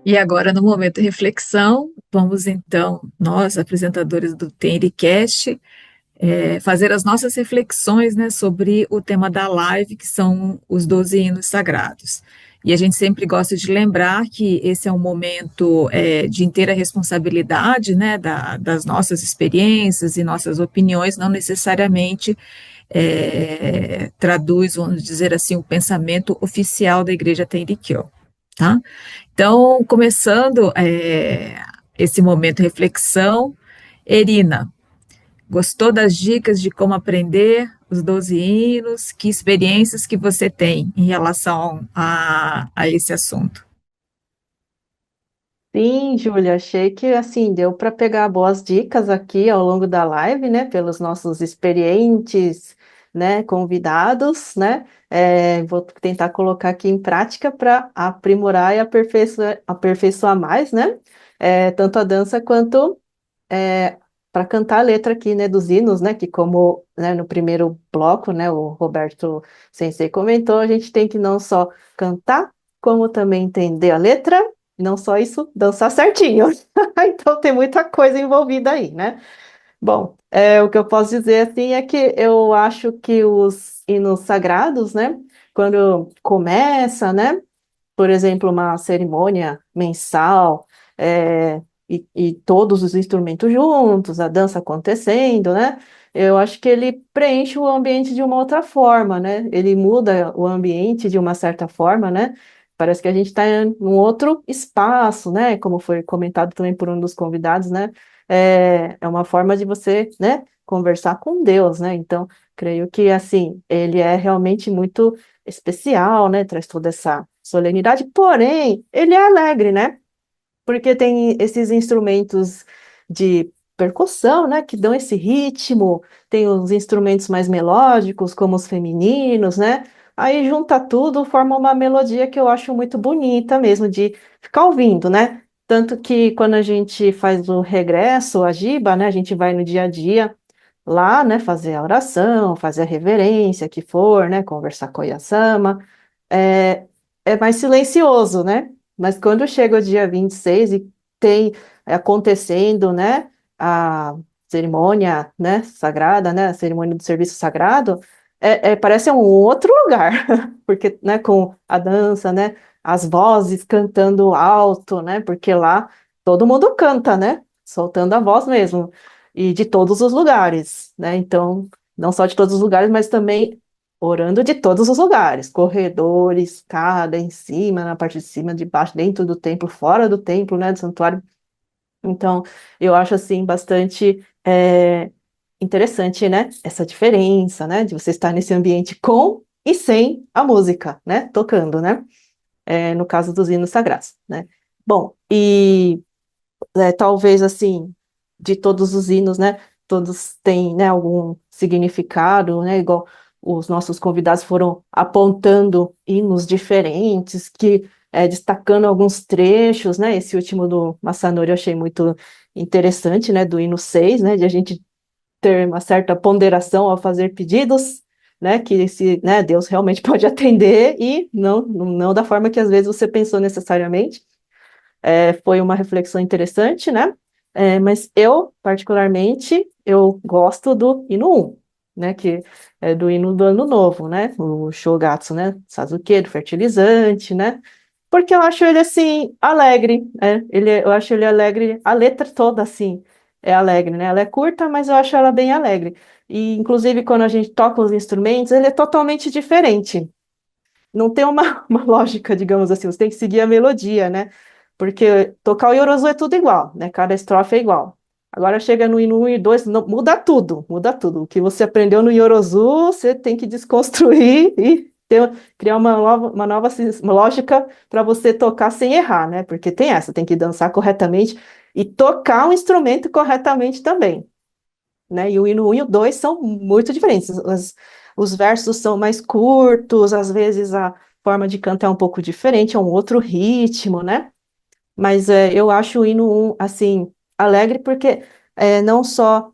E agora, no momento de reflexão, vamos então, nós, apresentadores do TNCast, fazer as nossas reflexões, né, sobre o tema da live, que são os 12 hinos sagrados. E a gente sempre gosta de lembrar que esse é um momento de inteira responsabilidade, né, das nossas experiências e nossas opiniões, não necessariamente traduz, vamos dizer assim, o pensamento oficial da Igreja Tenrikyo, tá? Então, começando esse momento de reflexão, Erina, gostou das dicas de como aprender os 12 hinos? Que experiências que você tem em relação a esse assunto? Sim, Júlia, achei que assim deu para pegar boas dicas aqui ao longo da live, né, pelos nossos experientes, né, convidados, né. Vou tentar colocar aqui em prática para aprimorar e aperfeiçoar mais, né, tanto a dança quanto para cantar a letra aqui, né, dos hinos, né, que como, né, no primeiro bloco, né, o Roberto Sensei comentou, a gente tem que não só cantar, como também entender a letra, e não só isso, dançar certinho. Então tem muita coisa envolvida aí, né? Bom, o que eu posso dizer assim é que eu acho que os hinos sagrados, né, quando começa, né, por exemplo, uma cerimônia mensal, e todos os instrumentos juntos, a dança acontecendo, né? Eu acho que ele preenche o ambiente de uma outra forma, né? Ele muda o ambiente de uma certa forma, né? Parece que a gente está em um outro espaço, né? Como foi comentado também por um dos convidados, né? É uma forma de você, né? Conversar com Deus, né? Então, creio que, assim, ele é realmente muito especial, né? Traz toda essa solenidade, porém, ele é alegre, né? Porque tem esses instrumentos de percussão, né, que dão esse ritmo, tem os instrumentos mais melódicos, como os femininos, né? Aí junta tudo, forma uma melodia que eu acho muito bonita mesmo de ficar ouvindo, né? Tanto que quando a gente faz o regresso, a giba, né, a gente vai no dia a dia lá, né, fazer a oração, fazer a reverência, que for, né, conversar com a Yasama, é, é mais silencioso, né? Mas quando chega o dia 26 e tem acontecendo, né, a cerimônia, né, sagrada, né, a cerimônia do serviço sagrado, parece um outro lugar, porque, né, com a dança, né, as vozes cantando alto, né, porque lá todo mundo canta, né, soltando a voz mesmo, e de todos os lugares, né, então, não só de todos os lugares, mas também orando de todos os lugares, corredores, escada, em cima, na parte de cima, de baixo, dentro do templo, fora do templo, né, do santuário. Então, eu acho, assim, bastante interessante, né, essa diferença, né, de você estar nesse ambiente com e sem a música, né, tocando, né, no caso dos hinos sagrados, né. Bom, e talvez, assim, de todos os hinos, né, todos têm, né, algum significado, né, igual os nossos convidados foram apontando hinos diferentes, que destacando alguns trechos, né, esse último do Masanori eu achei muito interessante, né, do hino 6, né, de a gente ter uma certa ponderação ao fazer pedidos, né, que esse, né, Deus realmente pode atender e não da forma que às vezes você pensou necessariamente. Foi uma reflexão interessante, né? Mas eu, particularmente, eu gosto do hino 1, né? Que é do hino do Ano Novo, né? O Shogatsu, né? Sasuke, do fertilizante, né? Porque eu acho ele, assim, alegre, né? Eu acho ele alegre, a letra toda, assim, é alegre, né? Ela é curta, mas eu acho ela bem alegre. E, inclusive, quando a gente toca os instrumentos, ele é totalmente diferente. Não tem uma lógica, digamos assim, você tem que seguir a melodia, né? Porque tocar o Yorozu é tudo igual, né? Cada estrofe é igual. Agora chega no hino 1 e 2, muda tudo, muda tudo. O que você aprendeu no Yorozu, você tem que desconstruir e criar uma lógica para você tocar sem errar, né? Porque tem essa, tem que dançar corretamente e tocar um instrumento corretamente também, né? E o hino 1 e o 2 são muito diferentes. Os versos são mais curtos, às vezes a forma de cantar é um pouco diferente, é um outro ritmo, né? Mas eu acho o hino 1, assim, alegre porque não só,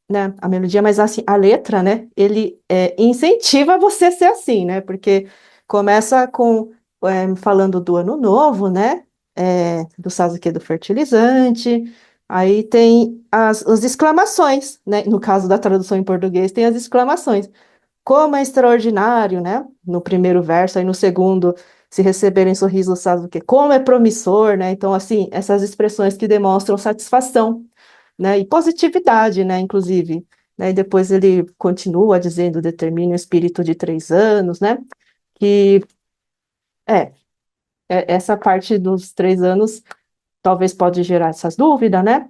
né, a melodia, mas assim, a letra, né? Ele incentiva você a ser assim, né? Porque começa com falando do ano novo, né? do Sasuke do fertilizante, aí tem as exclamações, né? No caso da tradução em português, tem as exclamações. Como é extraordinário, né? No primeiro verso, aí no segundo, se receberem sorriso, Sasuke, como é promissor, né? Então, assim, essas expressões que demonstram satisfação, né? E positividade, né? Inclusive, né? E depois ele continua dizendo, determina o espírito de 3 anos, né? Que é, essa parte dos 3 anos talvez pode gerar essas dúvidas, né?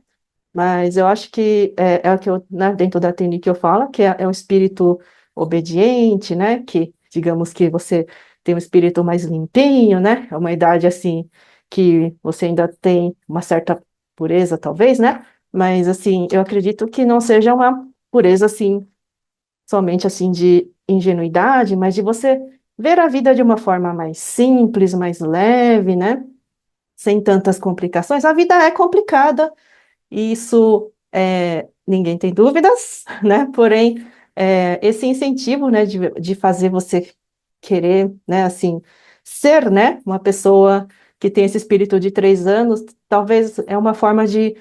Mas eu acho que é o que eu, né, dentro da TNI que eu falo, que é um espírito obediente, né? Que, digamos que você tem um espírito mais limpinho, né? É uma idade assim que você ainda tem uma certa pureza, talvez, né? Mas assim, eu acredito que não seja uma pureza assim, somente assim de ingenuidade, mas de você ver a vida de uma forma mais simples, mais leve, né? Sem tantas complicações. A vida é complicada, isso ninguém tem dúvidas, né? Porém, esse incentivo, né, de fazer você querer, né, assim, ser, né, uma pessoa que tem esse espírito de 3 anos, talvez é uma forma de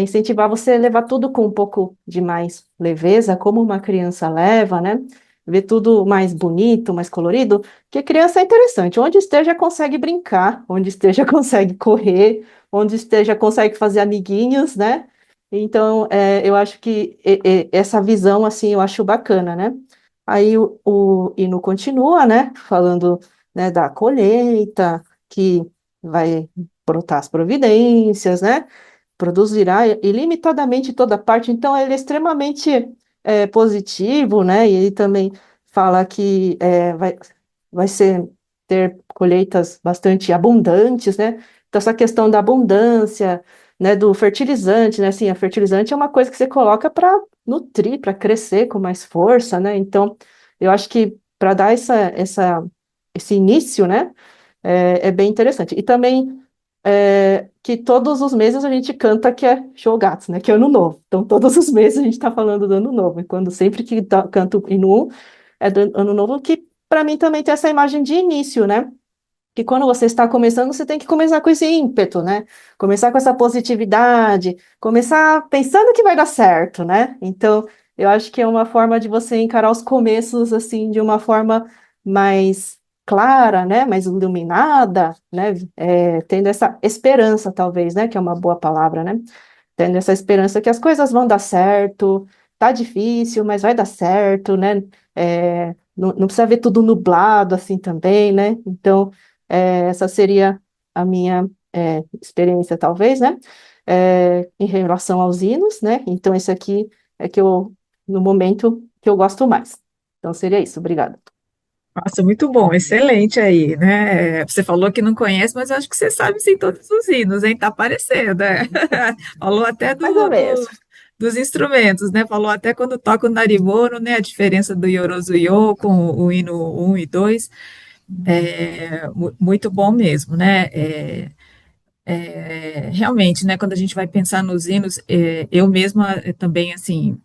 incentivar você a levar tudo com um pouco de mais leveza, como uma criança leva, né? Ver tudo mais bonito, mais colorido, porque criança é interessante. Onde esteja consegue brincar, onde esteja consegue correr, onde esteja consegue fazer amiguinhos, né? Então, eu acho que essa visão, assim, eu acho bacana, né? Aí o hino continua, né? Falando, né, da colheita, que vai brotar as providências, né? Produzirá ilimitadamente em toda parte. Então, ele é extremamente positivo, né? E ele também fala que vai ter colheitas bastante abundantes, né? Então, essa questão da abundância, né, do fertilizante, né? Assim, a fertilizante é uma coisa que você coloca para nutrir, para crescer com mais força, né? Então, eu acho que para dar esse início, né, é bem interessante. E também que todos os meses a gente canta que é Shogatsu, né? Que é Ano Novo. Então, todos os meses a gente está falando do Ano Novo. E quando sempre que canto hino 1, é do Ano Novo, que para mim também tem essa imagem de início, né? Que quando você está começando, você tem que começar com esse ímpeto, né? Começar com essa positividade, começar pensando que vai dar certo, né? Então, eu acho que é uma forma de você encarar os começos, assim, de uma forma mais clara, né? Mais iluminada, né? Tendo essa esperança, talvez, né? Que é uma boa palavra, né? Tendo essa esperança que as coisas vão dar certo, tá difícil, mas vai dar certo, né? Não precisa ver tudo nublado assim também, né? Então, essa seria a minha experiência, talvez, né? Em relação aos hinos, né? Então, esse aqui é que no momento, que eu gosto mais. Então, seria isso. Obrigada. Nossa, muito bom, excelente aí, né? Você falou que não conhece, mas eu acho que você sabe sim todos os hinos, hein? Tá aparecendo, né? Falou até Mais ou menos. dos instrumentos, né? Falou até quando toca o narimono, né? A diferença do Yorozuyo com o hino um e 2. Muito bom mesmo, né? Realmente, né? Quando a gente vai pensar nos hinos, eu mesma também, assim,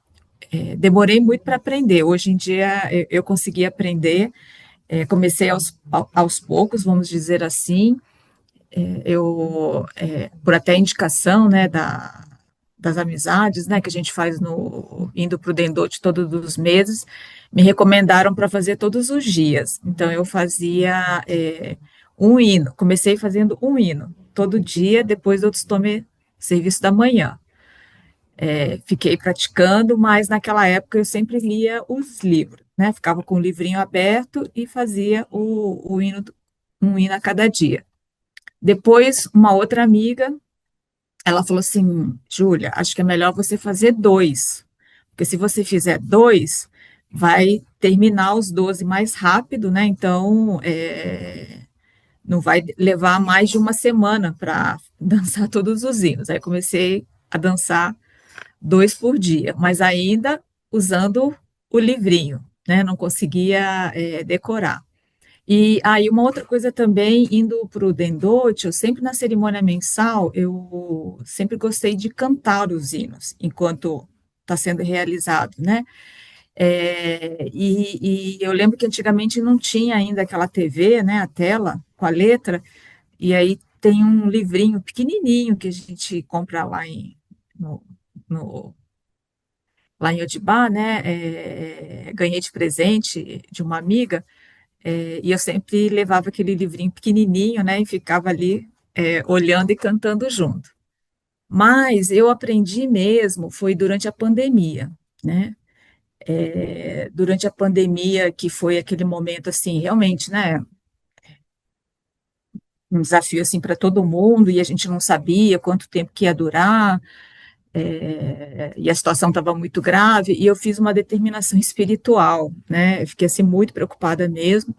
demorei muito para aprender. Hoje em dia eu consegui aprender. Comecei aos poucos, vamos dizer assim, por até indicação, né, das amizades, né, que a gente faz indo para o Dendote todos os meses, me recomendaram para fazer todos os dias. Então, eu fazia um hino, comecei fazendo um hino, todo dia, depois do Tostome serviço da manhã. Fiquei praticando, mas naquela época eu sempre lia os livros, né? Ficava com o livrinho aberto e fazia o hino, um hino a cada dia. Depois, uma outra amiga, ela falou assim, Júlia, acho que é melhor você fazer dois, porque se você fizer dois, vai terminar os 12 mais rápido, né? Então, não vai levar mais de uma semana para dançar todos os hinos. Aí comecei a dançar dois por dia, mas ainda usando o livrinho, né? Não conseguia decorar. E aí uma outra coisa também, indo para o Dendote, eu sempre na cerimônia mensal, eu sempre gostei de cantar os hinos enquanto está sendo realizado, né? E eu lembro que antigamente não tinha ainda aquela TV, né, a tela com a letra, e aí tem um livrinho pequenininho que a gente compra no, no- lá em Odibá, né? Ganhei de presente de uma amiga, e eu sempre levava aquele livrinho pequenininho, né? E ficava ali, olhando e cantando junto. Mas eu aprendi mesmo, foi durante a pandemia, né? Durante a pandemia, que foi aquele momento assim, realmente, né? Um desafio assim para todo mundo, e a gente não sabia quanto tempo que ia durar, e a situação estava muito grave, e eu fiz uma determinação espiritual, né? Eu fiquei assim muito preocupada mesmo,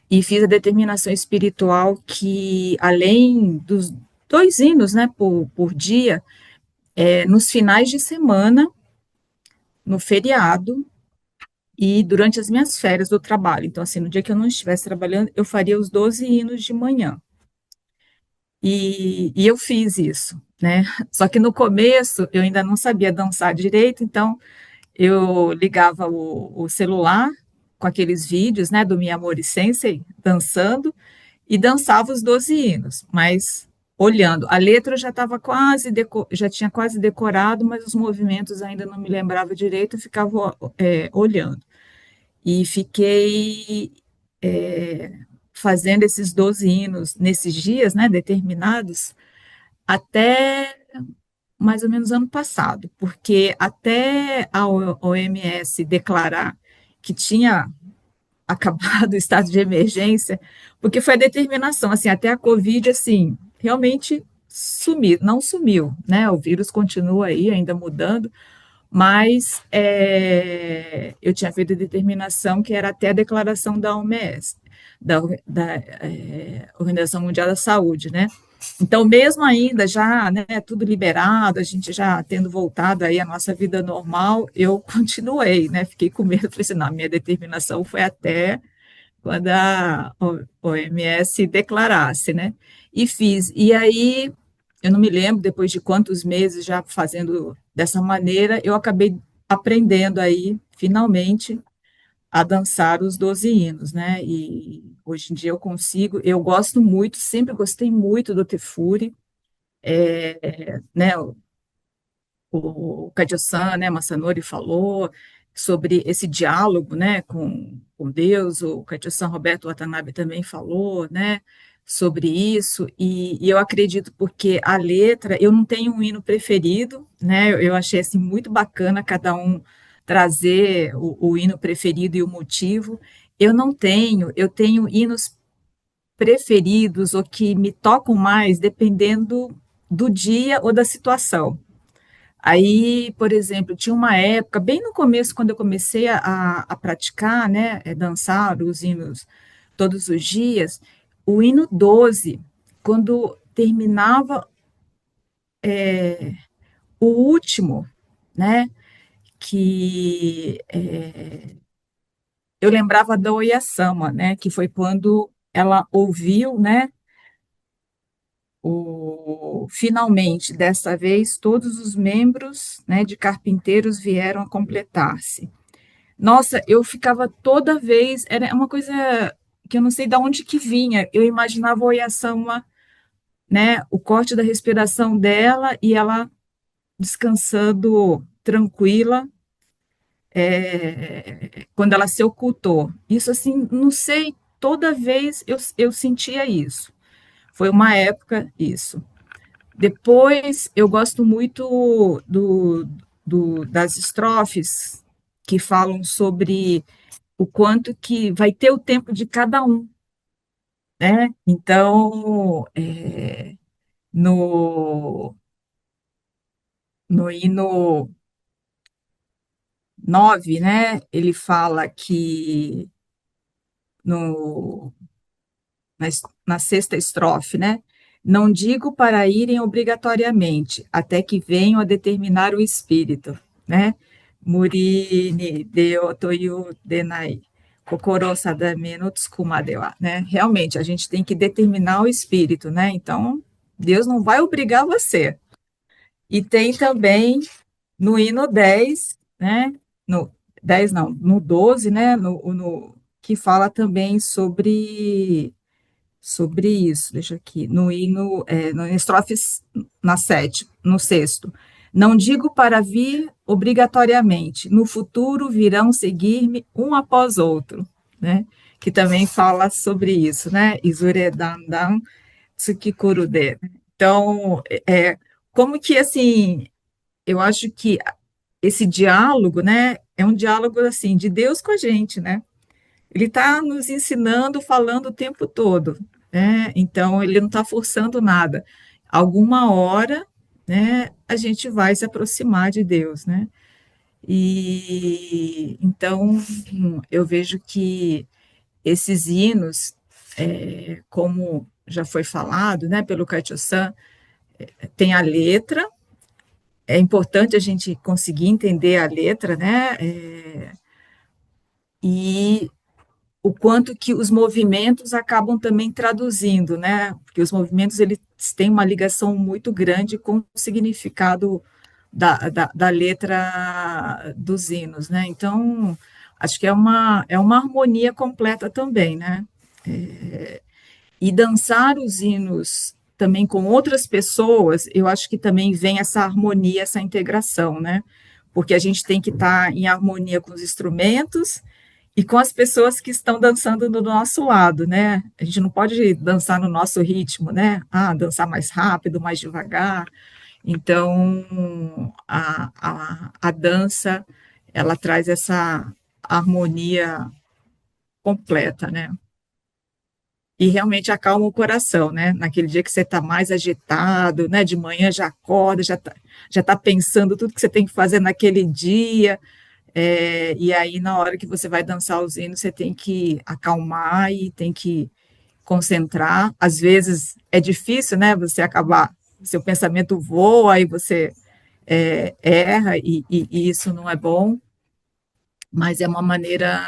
e fiz a determinação espiritual que, além dos 2 hinos, né, por dia, nos finais de semana, no feriado e durante as minhas férias do trabalho. Então, assim, no dia que eu não estivesse trabalhando, eu faria os 12 hinos de manhã. E eu fiz isso, né? Só que no começo eu ainda não sabia dançar direito, então eu ligava o celular com aqueles vídeos, né, do Mi Amor e Sensei dançando e dançava os 12 hinos, mas olhando. A letra eu já estava já tinha quase decorado, mas os movimentos ainda não me lembrava direito, eu ficava olhando. E fiquei fazendo esses 12 hinos nesses dias, né, determinados, até mais ou menos ano passado, porque até a OMS declarar que tinha acabado o estado de emergência, porque foi a determinação, assim, até a Covid, assim, realmente sumiu, não sumiu, né? O vírus continua aí, ainda mudando, mas eu tinha feito a determinação que era até a declaração da OMS, da Organização Mundial da Saúde, né? Então, mesmo ainda já, né, tudo liberado, a gente já tendo voltado aí à nossa vida normal, eu continuei, né? Fiquei com medo, falei assim, não, minha determinação foi até quando a OMS declarasse, né? E fiz. E aí, eu não me lembro, depois de quantos meses já fazendo dessa maneira, eu acabei aprendendo aí, finalmente, a dançar os 12 hinos, né? E hoje em dia eu consigo, eu gosto muito, sempre gostei muito do Tefuri, né? O Kadio-san, né, Masanori falou sobre esse diálogo, né, com Deus, o Kadio-san Roberto Watanabe também falou, né, sobre isso, e eu acredito porque a letra, eu não tenho um hino preferido, né, eu achei assim muito bacana cada um trazer o hino preferido e o motivo, eu tenho hinos preferidos ou que me tocam mais dependendo do dia ou da situação. Aí, por exemplo, tinha uma época, bem no começo, quando eu comecei a praticar, né, dançar os hinos todos os dias, o hino 12, quando terminava o último, né, que eu lembrava da Oyasama, né, que foi quando ela ouviu, né, finalmente, dessa vez, todos os membros, né, de carpinteiros vieram a completar-se. Nossa, eu ficava toda vez, era uma coisa que eu não sei de onde que vinha. Eu imaginava a Oyasama, né, o corte da respiração dela e ela descansando tranquila, quando ela se ocultou. Isso assim, não sei, toda vez eu sentia isso. Foi uma época isso. Depois eu gosto muito das estrofes que falam sobre o quanto que vai ter o tempo de cada um, né? Então, no, no hino 9, né, ele fala que no, na sexta estrofe, né? Não digo para irem obrigatoriamente, até que venham a determinar o espírito, né? Murini de otoyu denai, kokoro sadame no tsukuma de wa, né? Realmente, a gente tem que determinar o espírito, né? Então, Deus não vai obrigar você. E tem também no hino 10, né? No 10 não, no 12, né? Que fala também sobre isso. Deixa aqui, no hino, no estrofes na sete, no sexto. Não digo para vir obrigatoriamente, no futuro virão seguir-me um após outro, né? Que também fala sobre isso, né? Isuredandan tsukikurude. Então, como que assim, eu acho que esse diálogo, né, é um diálogo assim de Deus com a gente, né? Ele está nos ensinando, falando o tempo todo, né? Então ele não está forçando nada. Alguma hora, né, a gente vai se aproximar de Deus, né? E então eu vejo que esses hinos, como já foi falado, né, pelo Kaitio-san, tem a letra. É importante a gente conseguir entender a letra, né? E o quanto que os movimentos acabam também traduzindo, né? Porque os movimentos eles têm uma ligação muito grande com o significado da letra dos hinos, né? Então, acho que é uma harmonia completa também, né? E dançar os hinos também com outras pessoas, eu acho que também vem essa harmonia, essa integração, né? Porque a gente tem que estar em harmonia com os instrumentos e com as pessoas que estão dançando do nosso lado, né? A gente não pode dançar no nosso ritmo, né? Ah, dançar mais rápido, mais devagar. Então, a dança, ela traz essa harmonia completa, né? E realmente acalma o coração, né? Naquele dia que você está mais agitado, né? De manhã já acorda, já tá pensando tudo que você tem que fazer naquele dia. E aí, na hora que você vai dançar os hinos, você tem que acalmar e tem que concentrar. Às vezes é difícil, né? Você acabar, seu pensamento voa e você erra, e isso não é bom, mas é uma maneira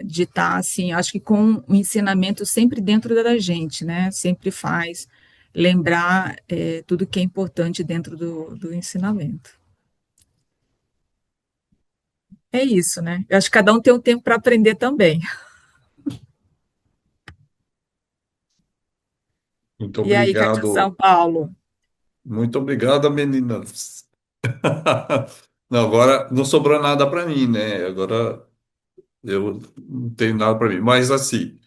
de estar, assim, acho que com o ensinamento sempre dentro da gente, né? Sempre faz lembrar tudo que é importante dentro do ensinamento. É isso, né? Eu acho que cada um tem um tempo para aprender também. Muito E aí, Cátia São obrigado. Paulo? Muito obrigado, meninas. Não, agora não sobrou nada para mim, né? Agora eu não tenho nada para mim. Mas assim,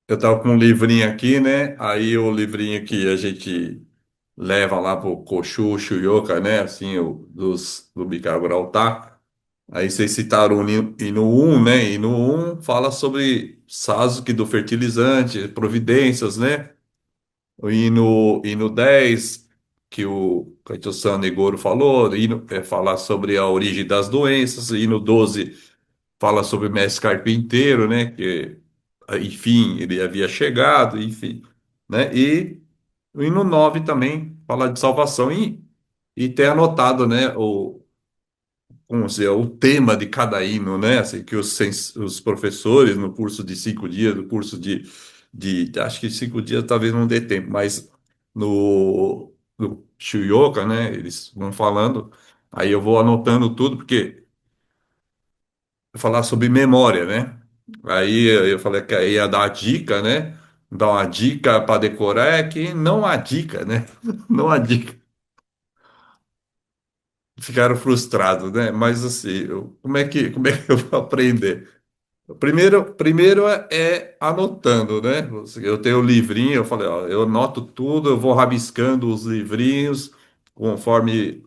eu estava com um livrinho aqui, né? Aí o livrinho que a gente leva lá pro Koshu Shuyoka, né? Assim, do Bikagura tá. Aí vocês citaram o hino 1, né? Hino 1 fala sobre Sasuke do fertilizante, providências, né? E no 10 que o Kaito-san Negoro falou, falar sobre a origem das doenças, e no 12 fala sobre o mestre carpinteiro, né? Que, enfim, ele havia chegado, enfim, né? E no 9 também fala de salvação, e tem anotado, né? Como dizer, o tema de cada hino, né? Assim, que os professores no curso de 5 dias, no curso acho que 5 dias talvez não dê tempo, mas no Shioka, né? Eles vão falando, aí eu vou anotando tudo, porque falar sobre memória, né? Aí eu falei que ia dar a dica, né? Dar uma dica para decorar é que não há dica, né? Não há dica. Ficaram frustrados, né? Mas assim, como é que eu vou aprender? Primeiro é anotando, né? Eu tenho o livrinho, eu falei, ó, eu anoto tudo, eu vou rabiscando os livrinhos conforme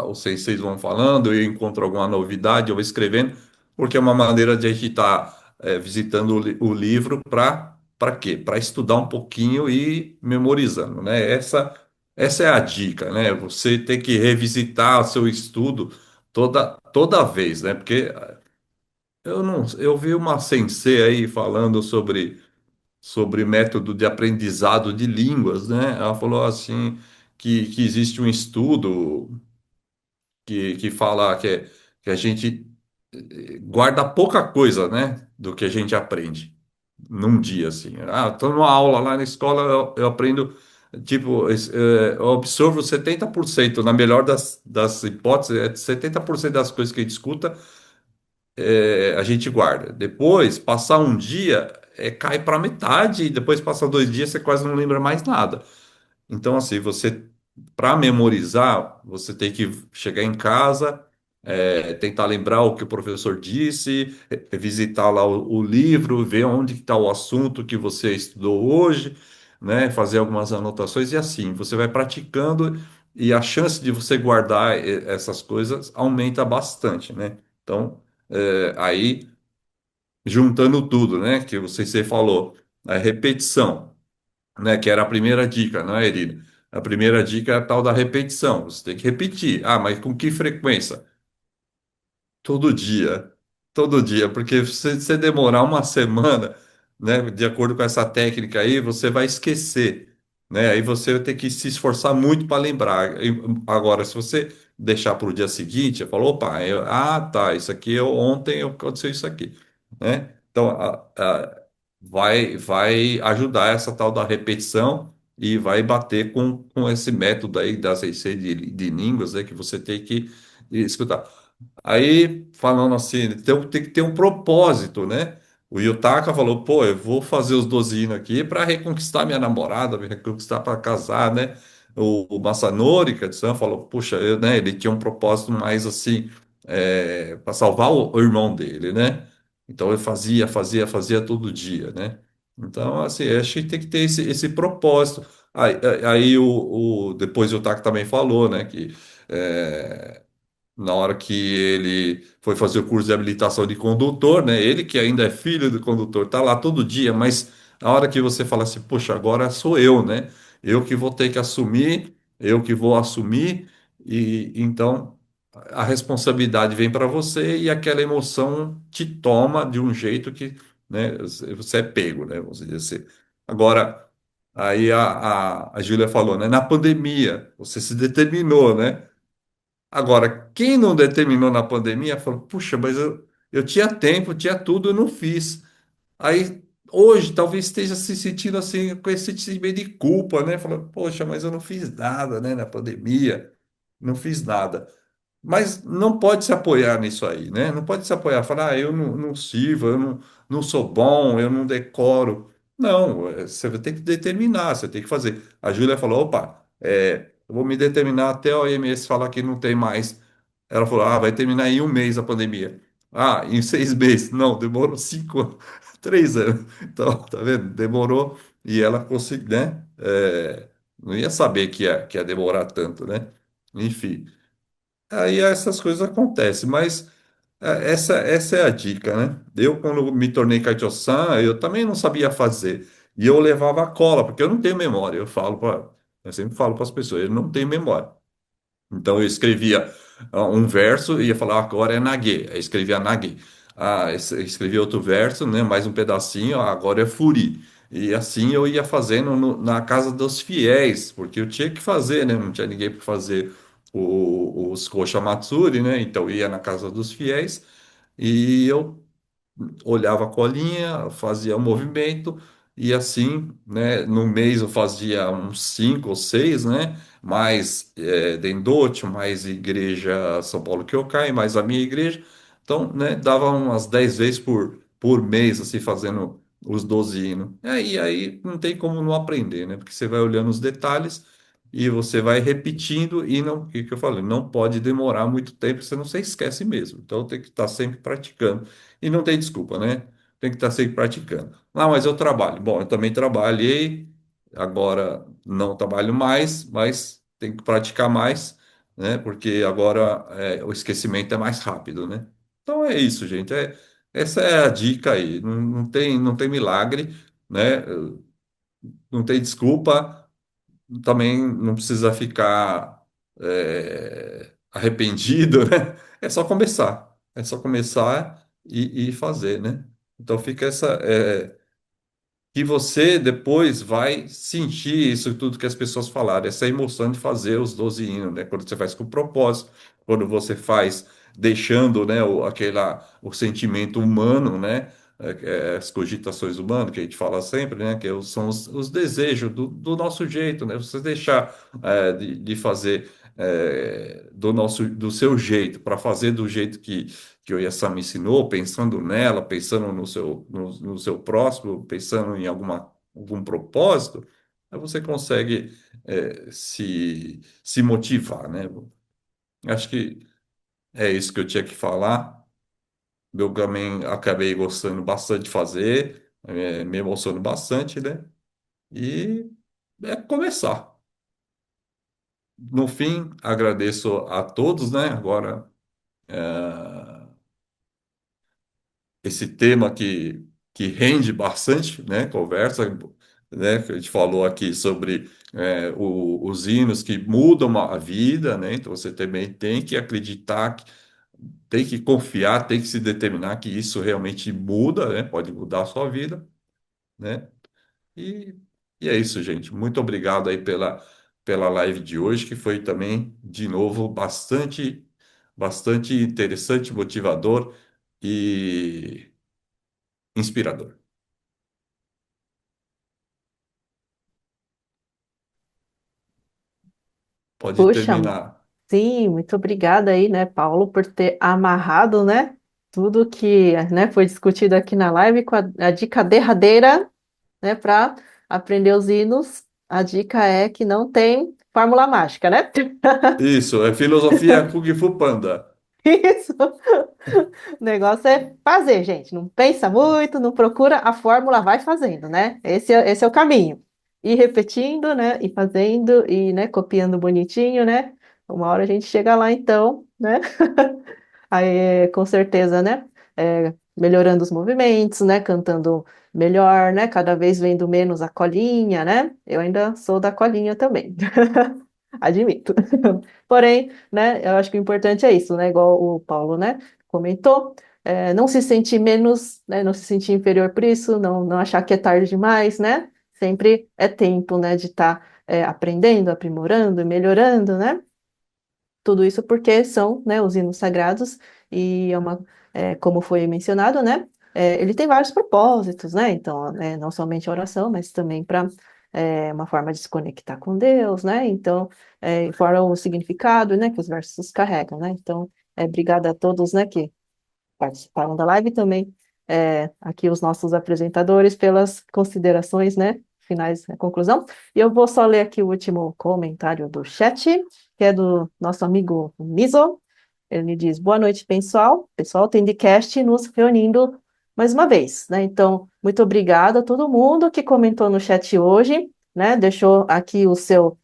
os senseis vão falando, eu encontro alguma novidade, eu vou escrevendo, porque é uma maneira de a gente estar visitando o livro para quê? Para estudar um pouquinho e memorizando, né? Essa é a dica, né? Você tem que revisitar o seu estudo toda vez, né? Porque eu não, eu vi uma sensei aí falando sobre método de aprendizado de línguas, né? Ela falou assim que existe um estudo que fala que a gente guarda pouca coisa, né? Do que a gente aprende num dia, assim. Ah, estou numa aula lá na escola, eu aprendo, tipo, eu absorvo 70%, na melhor das hipóteses, 70% das coisas que a gente escuta a gente guarda. Depois, passar um dia, cai para metade e depois passa 2 dias, você quase não lembra mais nada. Então, assim, para memorizar, você tem que chegar em casa, tentar lembrar o que o professor disse, visitar lá o livro, ver onde está o assunto que você estudou hoje, né? Fazer algumas anotações e assim, você vai praticando e a chance de você guardar essas coisas aumenta bastante, né? Então, aí, juntando tudo, né, que você falou, a repetição, né? Que era a primeira dica, não é, Irina? A primeira dica é a tal da repetição. Você tem que repetir. Ah, mas com que frequência? Todo dia. Todo dia. Porque se você demorar uma semana, né? De acordo com essa técnica aí, você vai esquecer, né? Aí você vai ter que se esforçar muito para lembrar. Agora, se você deixar para o dia seguinte, você falou, opa, tá, isso aqui ontem aconteceu isso aqui, né? Então, vai ajudar essa tal da repetição e vai bater com esse método aí das seis de línguas, né, que você tem que escutar. Aí, falando assim, tem que ter um propósito, né? O Yutaka falou, pô, eu vou fazer os 12 hinos aqui para reconquistar minha namorada, me reconquistar para casar, né? O Masanori Katsuan falou, puxa, né, ele tinha um propósito mais assim, para salvar o irmão dele, né? Então ele fazia todo dia, né? Então, assim, acho que tem que ter esse propósito. Aí, depois o Yutaka também falou, né, que é, na hora que ele foi fazer o curso de habilitação de condutor, né? Ele que ainda é filho do condutor, tá lá todo dia, mas na hora que você fala assim, poxa, agora sou eu, né? Eu que vou ter que assumir, eu que vou assumir, e então a responsabilidade vem para você e aquela emoção te toma de um jeito que, né, você é pego, né? Vamos dizer assim. Agora, aí a Júlia falou, né? Na pandemia, você se determinou, né? Agora, quem não determinou na pandemia falou, puxa, mas eu tinha tempo, tinha tudo, eu não fiz. Aí, hoje, talvez esteja se sentindo assim, com esse sentimento de culpa, né? Falando, poxa, mas eu não fiz nada, né, na pandemia, não fiz nada. Mas não pode se apoiar nisso aí, né? Não pode se apoiar, falar, eu não sirvo, eu não sou bom, eu não decoro. Não, você vai ter que determinar, você tem que fazer. A Júlia falou, opa, eu vou me determinar até a OMS falar que não tem mais. Ela falou, vai terminar em um mês a pandemia. Ah, em 6 meses. Não, demorou 5, 3 anos. Então, tá vendo? Demorou e ela conseguiu, né? Não ia saber que ia demorar tanto, né? Enfim. Aí essas coisas acontecem, mas essa é a dica, né? Eu, quando me tornei Kaito-san, eu também não sabia fazer. E eu levava a cola, porque eu não tenho memória. Eu sempre falo para as pessoas, eu não tenho memória. Então eu escrevia um verso e ia falar, agora é nage. Aí escrevia nage. Escrevia outro verso, né? Mais um pedacinho, agora é furi. E assim eu ia fazendo na casa dos fiéis, porque eu tinha que fazer, né? Não tinha ninguém para fazer os Kosha Matsuri, né? Então eu ia na casa dos fiéis e eu olhava a colinha, fazia o movimento, e assim, né, no mês eu fazia uns 5 ou 6, né, mais Dendote, mais Igreja São Paulo Kyokai, mais a minha igreja, então, né, dava umas 10 vezes por mês, assim, fazendo os 12 hinos. E aí não tem como não aprender, né, porque você vai olhando os detalhes e você vai repetindo e não, o que eu falei, não pode demorar muito tempo, senão você esquece mesmo, então tem que estar sempre praticando. E não tem desculpa, né? Tem que estar sempre praticando. Ah, mas eu trabalho. Bom, eu também trabalhei, agora não trabalho mais, mas tenho que praticar mais, né? Porque agora o esquecimento é mais rápido, né? Então é isso, gente. Essa é a dica aí. Não tem milagre, né? Não tem desculpa. Também não precisa ficar arrependido, né? É só começar. É só começar e fazer, né? Então fica que você depois vai sentir isso tudo que as pessoas falaram, essa emoção de fazer os 12 hinos, né? Quando você faz com propósito, quando você faz deixando, né, o sentimento humano, né? As cogitações humanas que a gente fala sempre, né? São os desejos do nosso jeito, né? Você deixar de fazer do seu jeito, para fazer do jeito que o Yassam me ensinou, pensando nela, pensando no seu próximo, pensando em algum propósito, aí você consegue se motivar, né? Acho que é isso que eu tinha que falar. Eu também acabei gostando bastante de fazer, me emociono bastante, né? E é começar. No fim, agradeço a todos, né? Agora, esse tema que rende bastante, né? Conversa, né? Que a gente falou aqui sobre os hinos que mudam a vida, né? Então você também tem que acreditar, tem que confiar, tem que se determinar que isso realmente muda, né? Pode mudar a sua vida, né? E, e é isso, gente. Muito obrigado aí pela live de hoje, que foi também, de novo, bastante interessante, motivador e inspirador. Pode Puxa, terminar. sim, muito obrigada aí, né, Paulo, por ter amarrado, né, tudo que, né, foi discutido aqui na live com a dica derradeira, né, para aprender os hinos. A dica é que não tem fórmula mágica, né? Isso, é filosofia Kung Fu Panda. Isso. O negócio é fazer, gente. Não pensa muito, não procura, a fórmula vai fazendo, né? Esse é o caminho. Ir repetindo, né? E fazendo, e, né, copiando bonitinho, né? Uma hora a gente chega lá, então, né? Aí, com certeza, né? Melhorando os movimentos, né? Cantando melhor, né? Cada vez vendo menos a colinha, né? Eu ainda sou da colinha também. Admito. Porém, né, eu acho que o importante é isso, né? Igual o Paulo, né, comentou, não se sentir menos, né, não se sentir inferior por isso, não achar que é tarde demais, né? Sempre é tempo, né, de estar aprendendo, aprimorando, melhorando, né? Tudo isso porque são, né, os hinos sagrados e como foi mencionado, né, ele tem vários propósitos, né, então, não somente a oração, mas também para uma forma de se conectar com Deus, né, então, fora o significado, né, que os versos carregam, né, então, obrigada a todos, né, que participaram da live e também aqui os nossos apresentadores pelas considerações, né, finais, a conclusão. E eu vou só ler aqui o último comentário do chat, que é do nosso amigo Miso. Ele diz: boa noite, pessoal. Pessoal, Tendcast nos reunindo mais uma vez, né? Então, muito obrigada a todo mundo que comentou no chat hoje, né? Deixou aqui o seu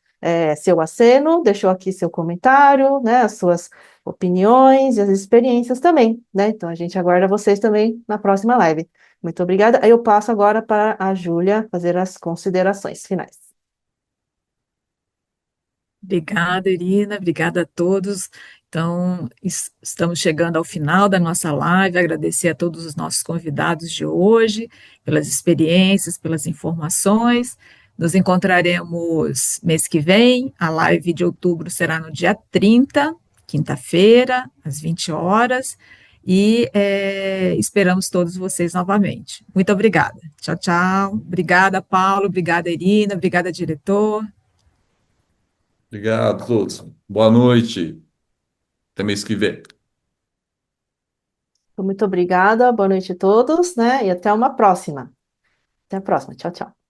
aceno, deixou aqui seu comentário, né? As suas opiniões e as experiências também, né? Então, a gente aguarda vocês também na próxima live. Muito obrigada. Aí eu passo agora para a Júlia fazer as considerações finais. Obrigada, Irina, obrigada a todos. Então, estamos chegando ao final da nossa live. Agradecer a todos os nossos convidados de hoje, pelas experiências, pelas informações. Nos encontraremos mês que vem. A live de outubro será no dia 30, quinta-feira, às 20 horas. E esperamos todos vocês novamente. Muito obrigada. Tchau, tchau. Obrigada, Paulo. Obrigada, Irina. Obrigada, diretor. Obrigado a todos. Boa noite. Até mês que vem. Muito obrigada, boa noite a todos, né? E até uma próxima. Até a próxima. Tchau, tchau.